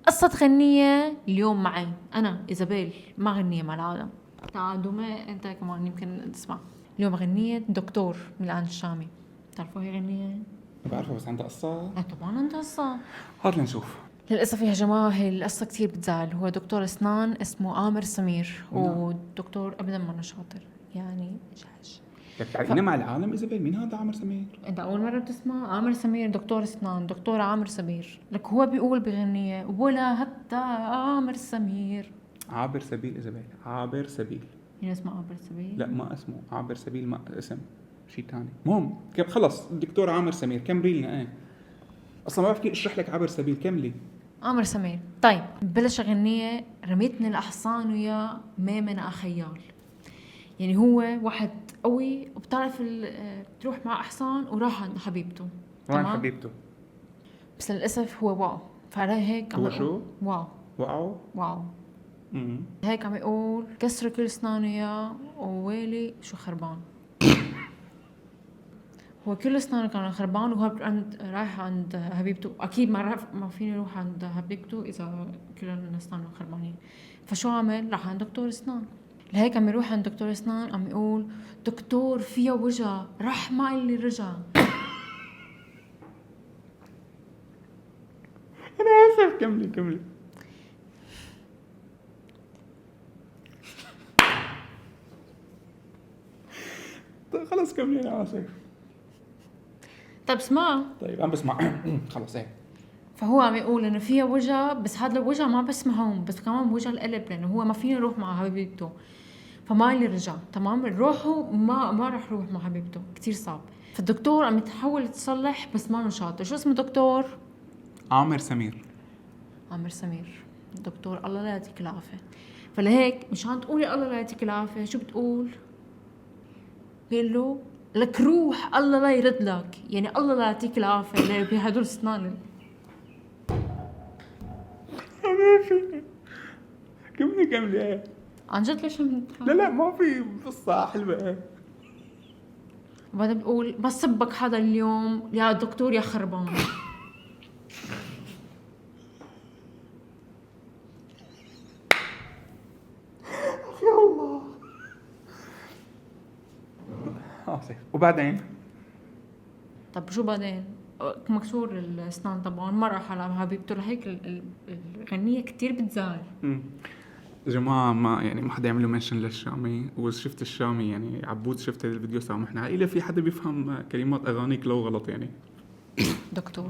قصة غنية اليوم معي أنا إيزابيل، ما غنية مع العالم. تعال دوما أنت كمان يمكن تسمع. اليوم غنية دكتور من الآن الشامي، تعرفوا هي غنية؟ بعرفها بس عندها قصة. طبعا عندها قصة. هات لنشوف. للأسف يا جماعة هي القصة كتير بتزعل. هو دكتور أسنان اسمه عامر سمير، ودكتور أبدا ما شاطر يعني جاش. تعرفينا مع العالم إيزابيل، مين هذا عامر سمير؟ أنت أول مرة بتسمع عامر سمير دكتور أسنان، دكتور عامر سمير. لك هو بيقول بغنية ولا حتى عامر سمير. عابر سبيل إيزابيل، عابر سبيل. هي اسمها عامر سمير؟ لا ما اسمه عابر سبيل، ما اسم شيء ثاني. المهم خلص الدكتور عامر سمير كملي لنا. ايه اصلا ما بعرف كيف اشرح لك عابر سبيل، كملي. عامر سمير. طيب بلش غنية رميتني الأحصان ويا ميمنة خيال. يعني هو واحد قوي وبتعرف تروح مع أحصان وراح عند حبيبته. وين حبيبته؟ بس للأسف هو واو. فعلى هيك هو شو؟ واو. وقعوا. واو. هيك عم يقول كسر كل اسنانه يا وويلي شو خربان. هو كل اسنانه كان خربان وهو رايح عند حبيبته. اكيد ما فيني اروح عند حبيبته اذا كل اسنانه خربانين. فشو عمل؟ راح عند دكتور اسنان. لهيك عم يروح عند دكتور اسنان عم يقول دكتور فيها وجع راح ما اللي رجع. انا اسف، كملي. طيب خلص كملي، انا اسف. طيب اسمع. طيب عم بسمع. خلص ايه. فهو عم يقول انه فيها وجع، بس هذا الوجع ما بس معهم، بس كمان وجع القلب، لانه هو ما فينا يروح مع حبيبته. فما اللي رجع تمام روحه ما راح يروح مع حبيبته، كتير صعب. فالدكتور عم يتحاول تصلح بس ما شاطر. شو اسم الدكتور؟ عامر سمير. عامر سمير. الدكتور الله لا يعطيك العافيه. فلهيك مشان تقولي الله لا يعطيك العافيه شو بتقول؟ بيقول له لك روح الله لا يرد لك، يعني الله لا يعطيك العافيه بهدول اسنان. كملي ايه. عن جد ليش عم لا ما في قصة حلوة ايه. وبعدين بقول بس سبك حدا اليوم يا دكتور يا خربان. يا الله. اسف. وبعدين؟ طب شو بعدين؟ مكسور الاسنان طبعا ما راح على حبيبته. لهيك الغنية كتير بتزعل. يا جماعة ما حدا يعملوا منشن للشامي، وإذا شفت الشامي يعني عبود شفت الفيديو سامحنا، إلا في حدا بيفهم كلمات أغانيك لو غلط يعني. دكتور